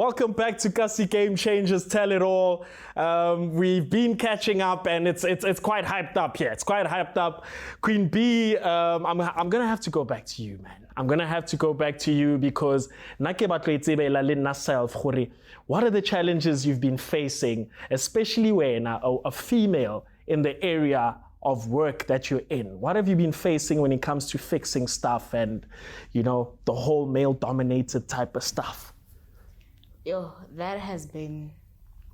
Welcome back to Kasi Game Changers Tell It All. We've been catching up and it's quite hyped up here. It's quite hyped up. Queen B, I'm gonna have to go back to you, man. I'm gonna have to go back to you because what are the challenges you've been facing, especially when a female in the area of work that you're in? What have you been facing when it comes to fixing stuff and, you know, the whole male-dominated type of stuff? Yo, that has been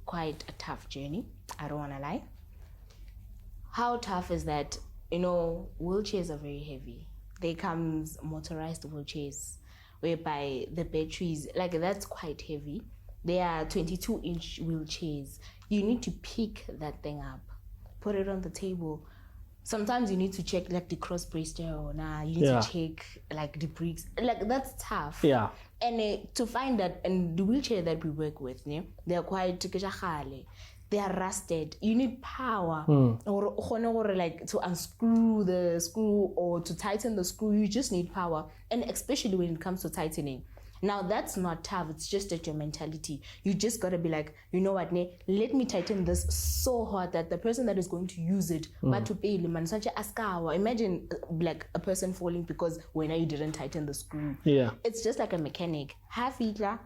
quite a tough journey. I don't want to lie. How tough is that? You know, wheelchairs are very heavy. There comes motorized wheelchairs whereby the batteries, like that's quite heavy. They are 22-inch wheelchairs. You need to pick that thing up, put it on the table. Sometimes you need to check like the cross brace or you need to check like the brakes. Like that's tough. Yeah. And to find that, and the wheelchair that we work with, they are quite, they are rusted. You need power or like to unscrew the screw or to tighten the screw. You just need power, and especially when it comes to tightening. Now that's not tough, it's just that your mentality. You just gotta be like, you know what, let me tighten this so hard that the person that is going to use it, but to pay him, imagine like a person falling because when you didn't tighten the screw. Yeah. It's just like a mechanic. Half Hitler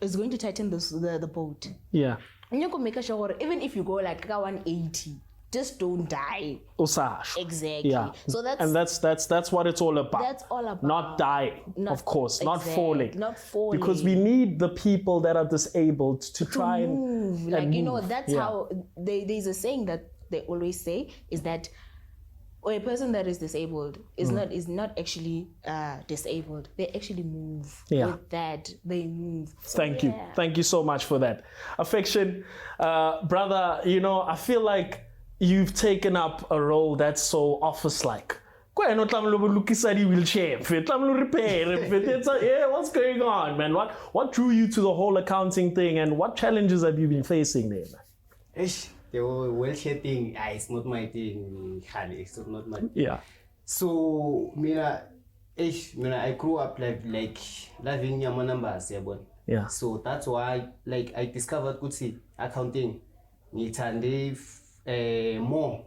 is going to tighten the bolt. Yeah. And you can make sure even if you go like 180, just don't die. Usash. Exactly. Yeah. So that's what it's all about. That's all about. Not dying, of course. Exactly. Not falling. Not falling. Because we need the people that are disabled to try move. And like, you move. know, that's how there's a saying that they always say is that a person that is disabled is not actually disabled. They actually move. Yeah. With that, they move. So, Thank you. Thank you so much for that. Affection, brother, you know, I feel like you've taken up a role that's so office-like. Yeah, what's going on, man? What drew you to the whole accounting thing, and what challenges have you been facing there, man? The wheelchair thing, it's not my thing, Khali. It's not my thing. Yeah. So, I grew up like loving Yama numbers, yeah. So that's why I discovered accounting. More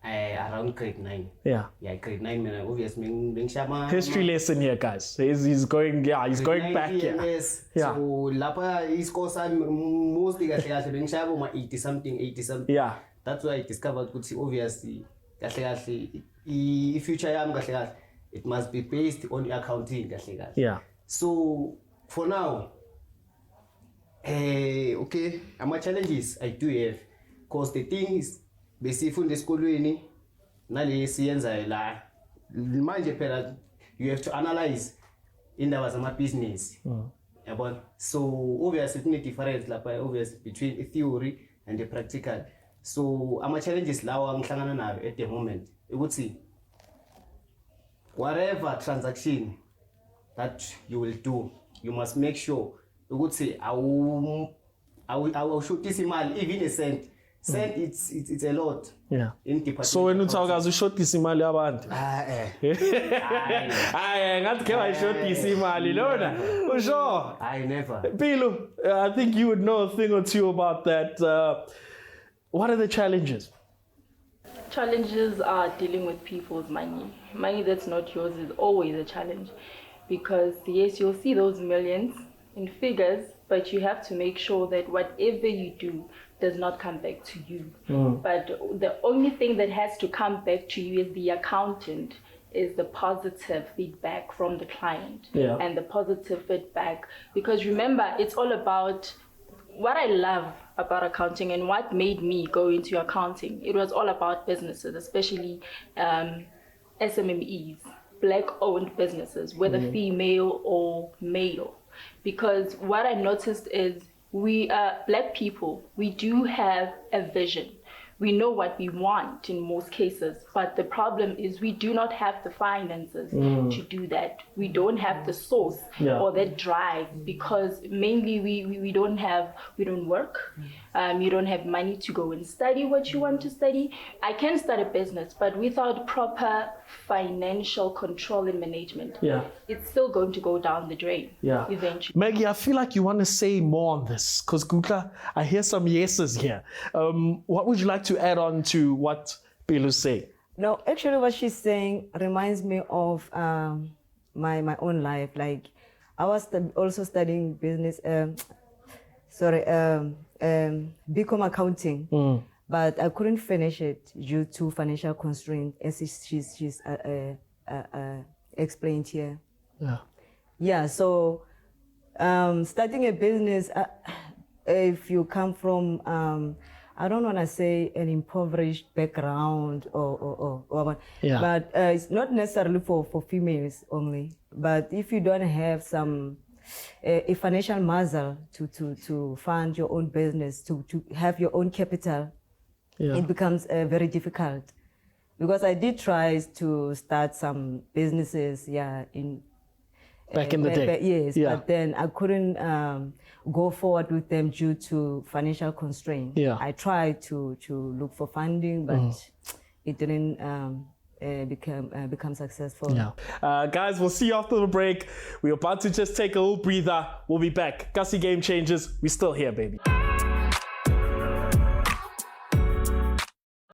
around grade 9. Yeah. Yeah, grade 9, man. Obviously, history lesson here, guys. He's going back here. Yes. Yeah. So Lapa is course I'm mostly 80 something. Yeah. That's why I discovered obviously future it must be based on accounting. Yeah. So for now, okay, my challenges I do have. Because the thing is, basically, you have to analyze in the business. So obviously, it's difference obviously between the theory and the practical. So our challenges at the moment. You would see whatever transaction that you will do, you must make sure you would say I will shoot this email even a cent. It's a lot. Yeah. So when you talk as you short this imali abantu. Sure. I never. Pilu, I think you would know a thing or two about that. What are the challenges? Challenges are dealing with people's money. Money that's not yours is always a challenge, because yes, you'll see those millions in figures, but you have to make sure that whatever you do does not come back to you. But the only thing that has to come back to you as the accountant is the positive feedback from the client and the positive feedback. Because remember, it's all about what I love about accounting and what made me go into accounting. It was all about businesses, especially SMMEs, Black-owned businesses, whether female or male. Because what I noticed is we Black people, we do have a vision. We know what we want in most cases, but the problem is we do not have the finances to do that. We don't have the source or that drive, because mainly we don't work. You don't have money to go and study what you want to study. I can start a business, but without proper financial control and management, it's still going to go down the drain eventually. Maggie, I feel like you want to say more on this, because Gukla, I hear some yeses here. What would you like to add on to what Bilu's saying? No, actually what she's saying reminds me of my own life. Like, I was also studying business, BCom accounting, but I couldn't finish it due to financial constraints, as she's explained here. So starting a business, if you come from, I don't want to say an impoverished background but it's not necessarily for females only. But if you don't have a financial muscle to fund your own business, to have your own capital, it becomes very difficult. Because I did try to start some businesses, back in the day. Yes, but then I couldn't go forward with them due to financial constraints. I tried to look for funding, but it didn't become successful. Guys, we'll see you after the break. We're about to just take a little breather. We'll be back. Gussie Game Changers, we're still here, baby.